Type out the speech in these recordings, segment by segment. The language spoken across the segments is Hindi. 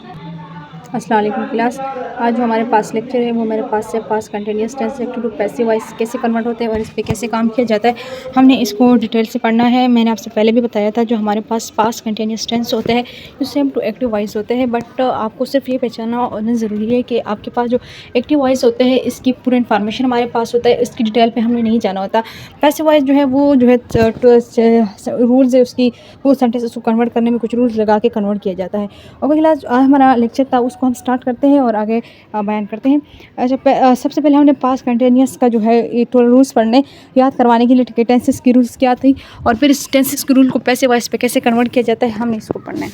अस्सलाम वालेकुम क्लास। आज जो हमारे पास लेक्चर है वो मेरे पास से पास continuous tense active to passive voice कैसे कन्वर्ट होते हैं और इस पे कैसे काम किया जाता है, हमने इसको डिटेल से पढ़ना है। मैंने आपसे पहले भी बताया था जो हमारे पास पास कंटिन्यूस टेंस होते हैं वो सेम टू एक्टिव वॉइस होते हैं, बट आपको सिर्फ ये पहचानना होना ज़रूरी है कि आपके पास जो एक्टिव वॉइस होते हैं इसकी पूरी इन्फॉर्मेशन हमारे पास होता है, इसकी डिटेल पर हमने नहीं जाना होता। पैसिव वॉइस जो है वो जो है रूल्स है उसकी, वो सेंटेंस उसको कन्वर्ट करने में कुछ रूल्स लगा के कन्वर्ट किया जाता है। ओके क्लास, हमारा लेक्चर था उसको हम स्टार्ट करते हैं और आगे बयान करते हैं। अच्छा, सबसे पहले हमने पास्ट कंटिन्यूअस का जो है ये टोटल रूल्स पढ़ने याद करवाने के लिए, ठीक है, टेंसेस की रूल्स क्या थी और फिर इस टेंसेस के रूल को पैसिव वॉइस पे कैसे कन्वर्ट किया जाता है, हमने इसको पढ़ना है।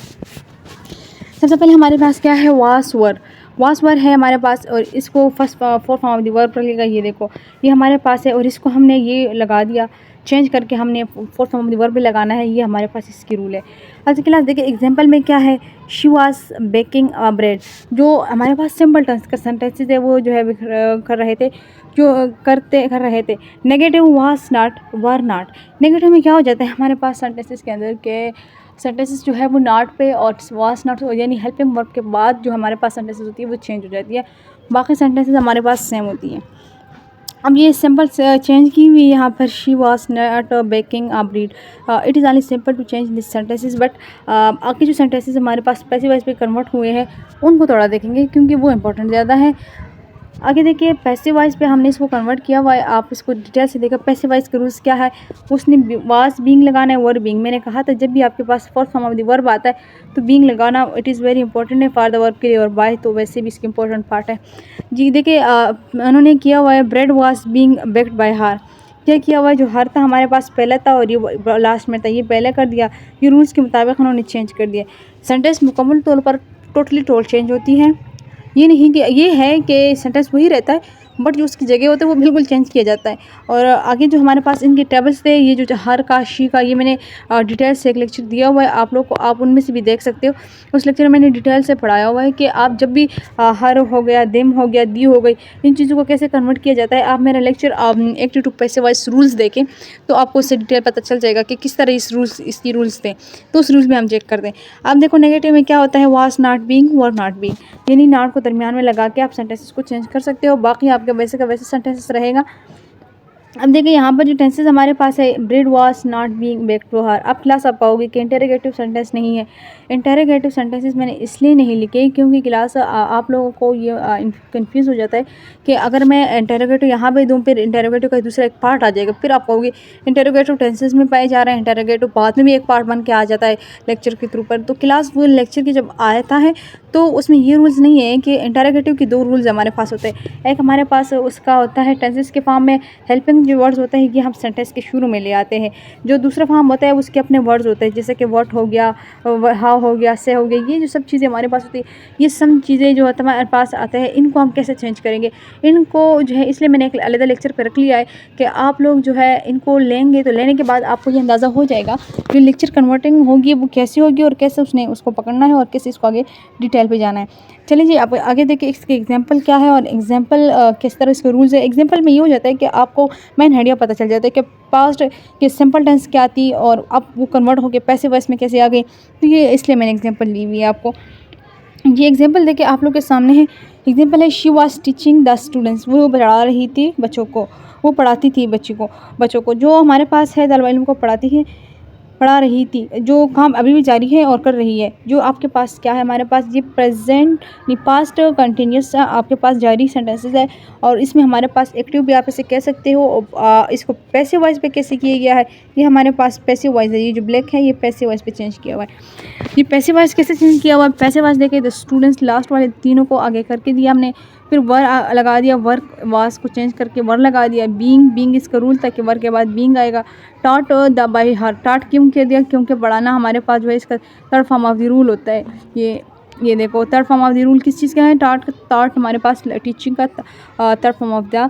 सबसे पहले हमारे पास क्या है, वास वर है हमारे पास, और इसको first fourth form of the verb पर लेगा। ये देखो ये हमारे पास है और इसको हमने ये लगा दिया, चेंज करके हमने fourth form of the verb भी लगाना है। ये हमारे पास इसकी रूल है। अच्छा क्लास देखिए एग्जांपल में क्या है, शी वाज बेकिंग ब्रेड। जो हमारे पास सिंपल टेंस का सेंटेंसेस है वो जो है कर रहे थे, कर रहे थे। Negative was not, were not. Negative में क्या हो जाता है हमारे पास सेंटेंसेस के अंदर के सेंटेंसेस जो है वो नॉट पे और वास नॉट यानी हेल्पिंग वर्ब के बाद जो हमारे पास सेंटेंसेस होती है वो चेंज हो जाती है, बाकी सेंटेंसेस हमारे पास सेम होती हैं। अब ये सिंपल चेंज की हुई यहाँ पर, she was not baking bread. It is only simple to change this sentences, but आगे जो सेंटेंसेस हमारे पास पैसिव वॉइस पे कन्वर्ट हुए हैं उनको थोड़ा देखेंगे क्योंकि वो इंपॉर्टेंट ज़्यादा है। आगे देखिए पैसिव वॉइस पे हमने इसको कन्वर्ट किया हुआ है, आप इसको डिटेल से देखा। पैसिव वॉइस का रूल्स क्या है, उसने वाज बीइंग लगाना है, वर बीइंग। मैंने कहा था जब भी आपके पास fourth form of the verb आता है तो बीइंग लगाना इट इज़ वेरी इंपॉर्टेंट है फॉर द वर्ब के लिए, और बाय तो वैसे भी इसकी इंपॉर्टेंट पार्ट है जी। देखिए उन्होंने किया हुआ है, bread was being baked bye हर। क्या किया हुआ है, जो हर था हमारे पास पहले था और ये लास्ट में था, ये पहले कर दिया, ये रूल्स के मुताबिक उन्होंने चेंज कर दिया। सेंटेंस मुकम्मल तौर पर टोटली चेंज होती है। ये नहीं कि ये है कि सेंटेंस वही रहता है बट जो उसकी जगह होता है वो बिल्कुल चेंज किया जाता है। और आगे जो हमारे पास इनके टेबल्स थे, ये जो हर का, शी का, ये मैंने डिटेल से एक लेक्चर दिया हुआ है आप लोग को, आप उनमें से भी देख सकते हो। उस लेक्चर में मैंने डिटेल से पढ़ाया हुआ है कि आप जब भी हर हो गया, दिम हो गया, दी हो गई, इन चीज़ों को कैसे कन्वर्ट किया जाता है। आप मेरा lecture active to passive voice rules देखें तो आपको उससे डिटेल पता चल जाएगा कि किस तरह इसकी रूल्स थे, तो उस रूल्स में हम चेक करते हैं। आप देखो नेगेटिव में क्या होता है, was not being, were not being, यानी नॉट को दरमियान में लगा के आप सेंटेंसेस को चेंज कर सकते हो, बाकी आपका वैसे का वैसे सेंटेंसेस रहेगा। अब देखिए यहाँ पर जो टेंसेस हमारे पास है, bread was not being baked to her. अब क्लास आप पाओगे कि इंटेरोगेटिव सेंटेंस नहीं है। इंटेरोगेटिव सेंटेंसेस मैंने इसलिए नहीं लिखे क्योंकि क्लास आप लोगों को ये कंफ्यूज हो जाता है कि अगर मैं इंटेरोगेटिव यहाँ पे दूँ फिर इंटेरोगेटिव का दूसरा एक पार्ट आ जाएगा, फिर आप कहोगे इंटेरोगेटिव टेंसेस में पाए जा रहे हैं, इंटेरोगेटिव बाद में भी एक पार्ट बन के आ जाता है लेक्चर के थ्रू पर। तो क्लास वो लेक्चर की जब आता है तो उसमें ये रूल्स नहीं है कि इंटेरोगेटिव के दो रूल्स हमारे पास होते हैं। एक हमारे पास उसका होता है टेंसेस के फॉर्म में हेल्पिंग जो वर्ड्स होते हैं ये हम सेंटेंस के शुरू में ले आते हैं। जो दूसरा फॉर्म होता है उसके अपने वर्ड्स होते हैं, जैसे कि व्हाट हो गया, हाउ हो गया, से हो गया, ये जो सब चीज़ें हमारे पास होती है, ये सब चीज़ें जो हमारे पास आते हैं इनको हम कैसे चेंज करेंगे, इनको जो है इसलिए मैंने एक अलग लेक्चर पर रख लिया है कि आप लोग जो है इनको लेंगे तो लेने के बाद आपको ये अंदाज़ा हो जाएगा जो लेक्चर कन्वर्टिंग होगी वो कैसे होगी और कैसे उसने उसको पकड़ना है और कैसे इसको आगे डिटेल पे जाना है। चलिए जी आप आगे देखिए इसके एग्जांपल क्या है और एग्जांपल किस तरह इसके रूल्स है। एग्जांपल में ये हो जाता है कि आपको मेन आइडिया पता चल जाता है कि पास्ट की सिंपल टेंस क्या थी और अब वो कन्वर्ट होकर पैसिव वॉइस में कैसे आ गई, तो ये इसलिए मैंने एग्जांपल ली हुई है आपको। ये एग्जांपल देखिए आप लोग के सामने है। एग्जांपल है, she was teaching the students. वो पढ़ा रही थी बच्चों को, वो पढ़ाती थी बच्चों को। जो हमारे पास है तलबा इल्म को पढ़ा रही थी, जो काम अभी भी जारी है और कर रही है। जो आपके पास क्या है, हमारे पास ये प्रेजेंट पास्ट कंटिन्यूस आपके पास जारी सेंटेंसेस है और इसमें हमारे पास एक्टिव भी आप इसे कह सकते हो। इसको पैसिव वॉइस पे कैसे किया गया है, ये हमारे पास पैसिव वॉइस है। ये जो ब्लैक है ये पैसिव वॉइस पे चेंज किया हुआ है। ये पैसिव वॉइस कैसे चेंज किया हुआ है, पैसिव वॉइस देखिए द स्टूडेंट्स लास्ट वाले तीनों को आगे करके दिया हमने, फिर वर लगा दिया, वर्क वास को चेंज करके वर लगा दिया, बीइंग इसका रूल था कि वर के बाद बीइंग आएगा। Taught the by her, taught क्यों कह दिया, क्योंकि पढ़ाना हमारे पास जो है इसका third form of the rule होता है। ये देखो third form of the rule किस चीज़ का है, टॉट हमारे पास टीचिंग का third form of the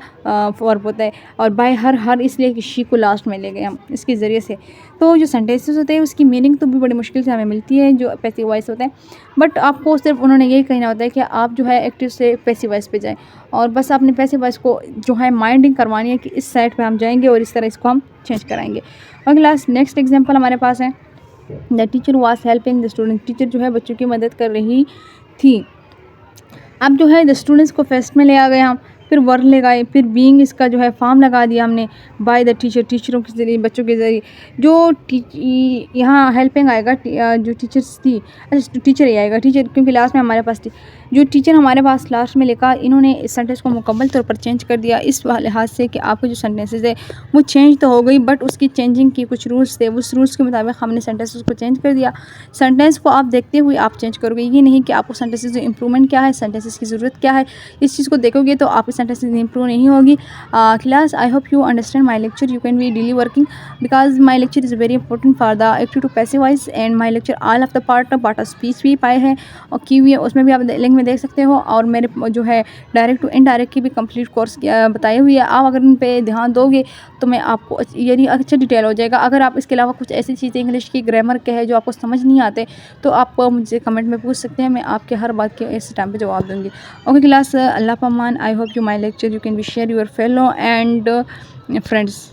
verb होता है। और बाय हर इसलिए कि शी को लास्ट में ले गए हम इसके ज़रिए से। तो जो सेंटेंसेस होते हैं उसकी मीनिंग तो भी बड़ी मुश्किल से हमें मिलती है जो पैसिव वॉइस होते हैं, बट आपको सिर्फ उन्होंने यही कहना होता है कि आप जो है एक्टिव से पैसिव वॉइस पे जाएं और बस आपने पैसिव वॉइस को जो है माइंडिंग करवानी है कि इस साइड पे हम जाएंगे और इस तरह इसको हम चेंज कराएंगे। और क्लास नेक्स्ट एग्जांपल हमारे पास है, the teacher was helping the student. Teacher जो है बच्चों की मदद कर रही थी। अब जो है द स्टूडेंट्स को फेस्ट में ले आ गए हम, फिर वर्क ले गए, फिर बीइंग इसका जो है फॉर्म लगा दिया हमने बाय द टीचर, टीचरों के ज़रिए, बच्चों के ज़रिए। जो यहाँ हेल्पिंग आएगा जो टीचर्स थी, अच्छा टीचर ही आएगा, टीचर क्योंकि लास्ट में हमारे पास थी। जो टीचर हमारे पास लास्ट में लिखा, इन्होंने इस सेंटेंस को मुकम्मल तौर पर चेंज कर दिया इस लिहाज से कि आपके जो सेंटेंसेस है वो चेंज तो हो गई, बट उसकी चेंजिंग की कुछ रूल्स थे, उस रूल्स के मुताबिक हमने सेंटेंसेस को चेंज कर दिया। सेंटेंस को आप देखते हुए आप चेंज करोगे, ये नहीं कि आपको सेंटेंसेस में इंप्रूवमेंट क्या है, सेंटेंसेस की ज़रूरत क्या है, इस चीज़ को देखोगे तो आपकी सेंटेंसेस इंप्रूव नहीं होगी। Class, I hope you understand my lecture, you can be daily working because my lecture is very important for the active to passive voice and my lecture all of the part of speech भी पाए हैं और की हुई है, उसमें भी आप लिंक में देख सकते हो। और मेरे जो है डायरेक्ट टू इनडायरेक्ट की भी कंप्लीट कोर्स बताई हुई है, आप अगर उन पे ध्यान दोगे तो मैं आपको यानी अच्छा डिटेल हो जाएगा। अगर आप इसके अलावा कुछ ऐसी चीज़ें इंग्लिश की ग्रामर के है जो आपको समझ नहीं आते तो आप मुझसे कमेंट में पूछ सकते हैं, मैं आपके हर बात के इस टाइम पे जवाब दूँगी। ओके क्लास, अल्लाह पामान, I hope you my lecture you can be share your fellow and friends.